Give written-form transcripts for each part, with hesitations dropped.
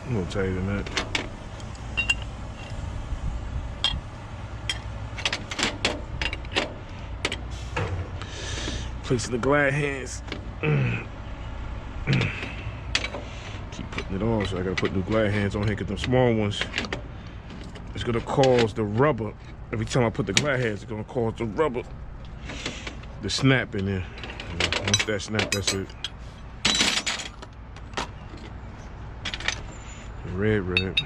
I'm gonna tighten that. Placing the glad hands. Keep putting it on, so I gotta put new glad hands on here because them small ones, it's gonna cause the rubber. Every time I put the glad hands, it's gonna cause the rubber to snap in there. Once that snap, that's it. Red.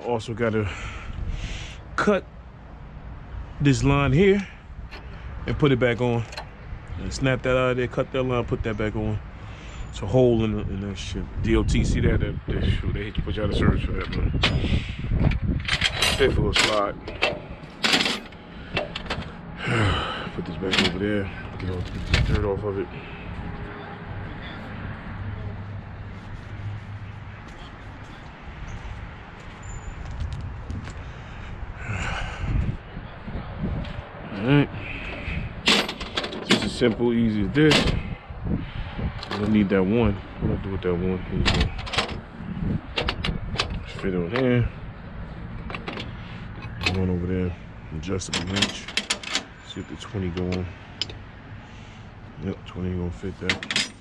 Also got to cut this line here and put it back on, and snap that out of there, cut that line, put that back on. It's a hole in that shit. DOT, see that? They hate to put you out of service for that, man. Fit for a slide. Put this back over there, get the dirt off of it. Alright, just as simple, easy as this. I don't need that one. What do I do with that one? Here you go. Fit on here. One over there. Adjustable wrench. See if the 20 go on. Yep, 20 gonna fit that.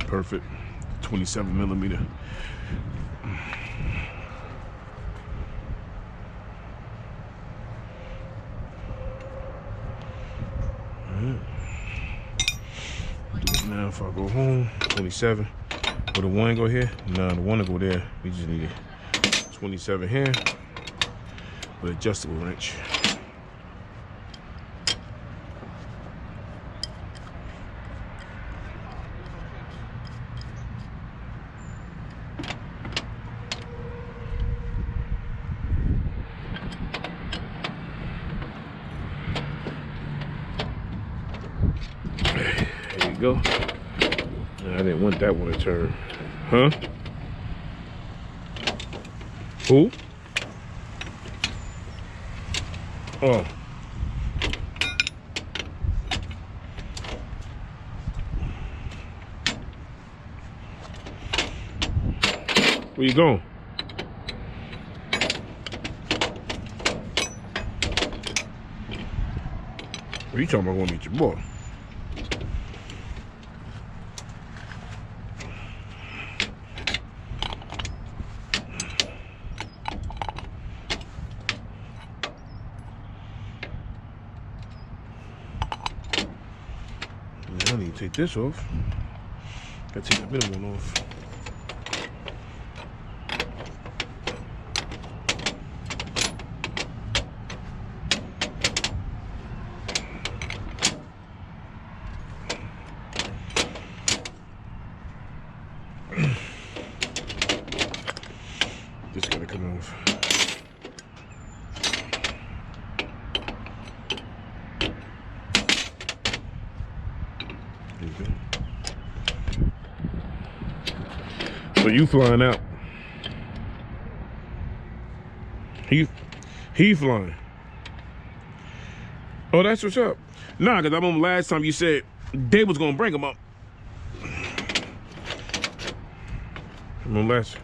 Perfect. 27 millimeter. Do it now if I go home. 27. Will the one go here? No, the one to go there. We just need it. 27 here with adjustable wrench. There you go. I didn't want that one to turn. Huh? Who? Oh. Where you going? What are you talking about going to meet your boy? I need to take this off. Gotta take the middle one off. This gotta come off. So you flying out. He flying. Oh, that's what's up. Nah, because I remember last time you said they was gonna bring him up. I remember last.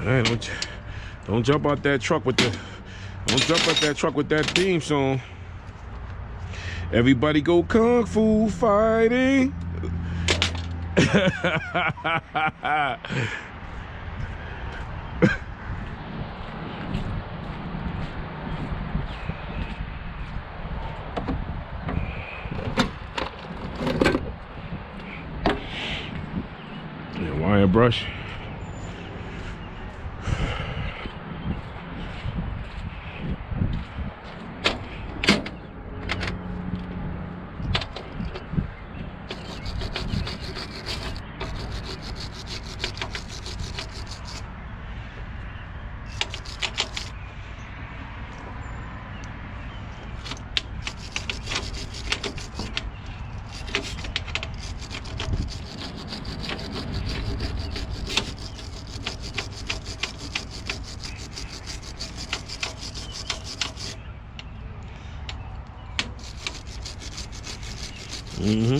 All right, don't jump out that truck with that theme song. Everybody go kung fu fighting. Wire brush. Mm-hmm.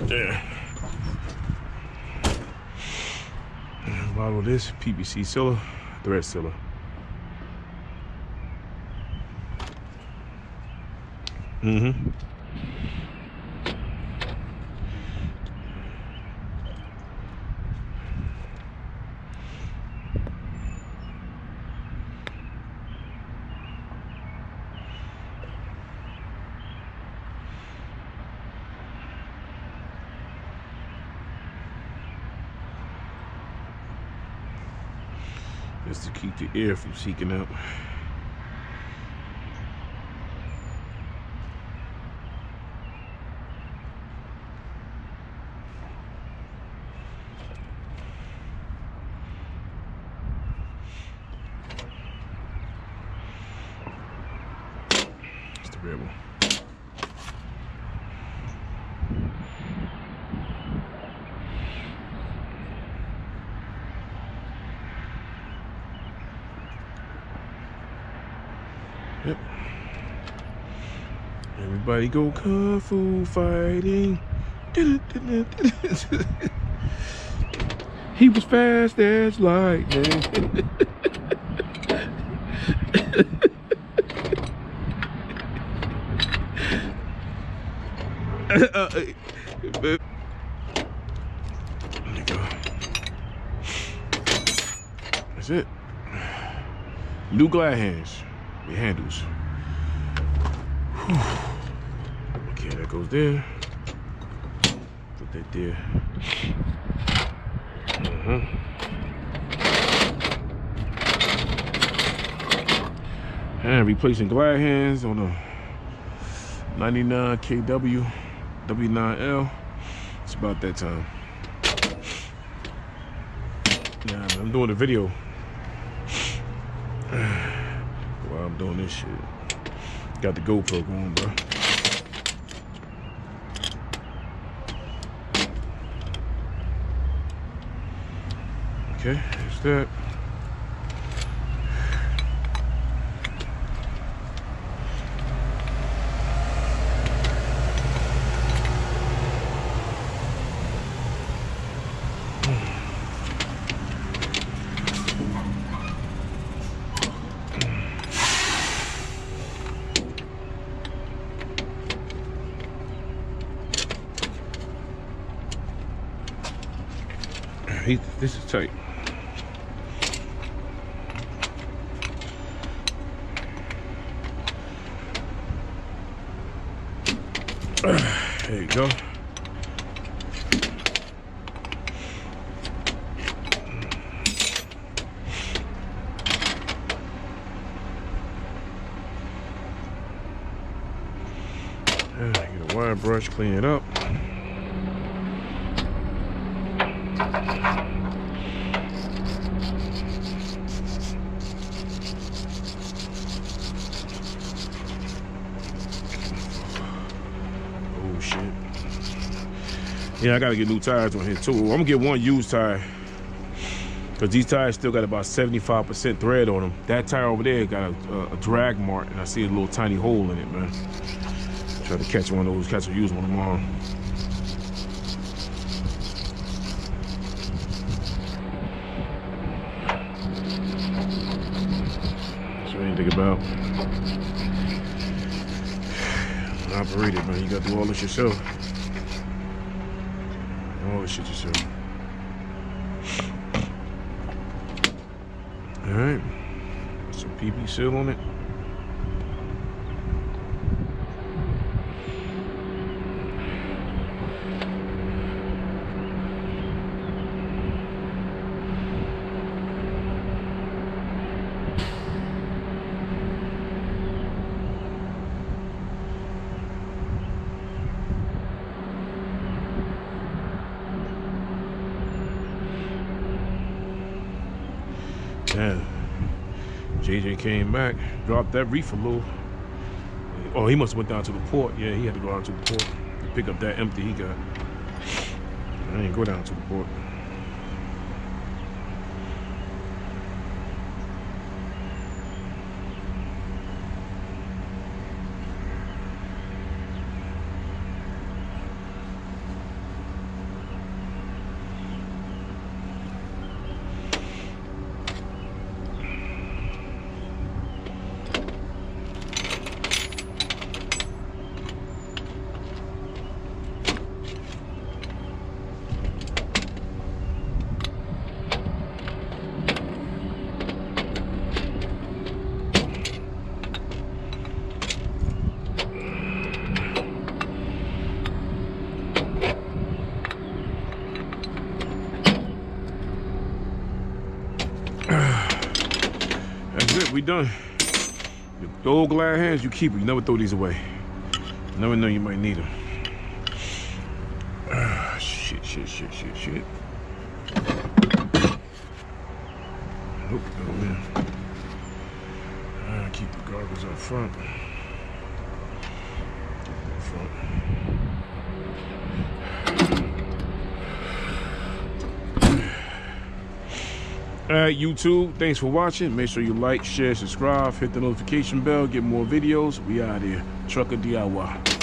There. Bottle of this PVC sealer, thread sealer. Mm-hmm. Just to keep the air from seeking out. That's the red one. Yep. Everybody go kung fu fighting. He was fast as lightning. There you go. That's it. New glad hands. The handles. Whew. Okay, that goes there. Put that there. And replacing glad hands on a 99 KW W9L. It's about that time. Yeah, I'm doing a video while I'm doing this shit. Got the GoPro going, bro. Okay, that's that. This is tight. There you go. Get a wire brush, clean it up. Yeah, I gotta get new tires on here too. I'm gonna get one used tire, because these tires still got about 75% thread on them. That tire over there got a drag mark, and I see a little tiny hole in it, man. Try to catch one of those, catch a used one tomorrow. So anything about operated, man. You gotta do all this yourself. All this shit yourself. Alright. Some PP seal on it. Yeah. JJ came back, dropped that reefer load. Oh, he must have went down to the port. Yeah, he had to go out to the port to pick up that empty he got. I didn't go down to the port. That's it, we done. The old glad hands, you keep it. You never throw these away. You never know you might need them. Shit. Nope, oh man. Keep the garbage up front. Alright, YouTube, thanks for watching. Make sure you like, share, subscribe, hit the notification bell, get more videos. We out here. Trucker DIY.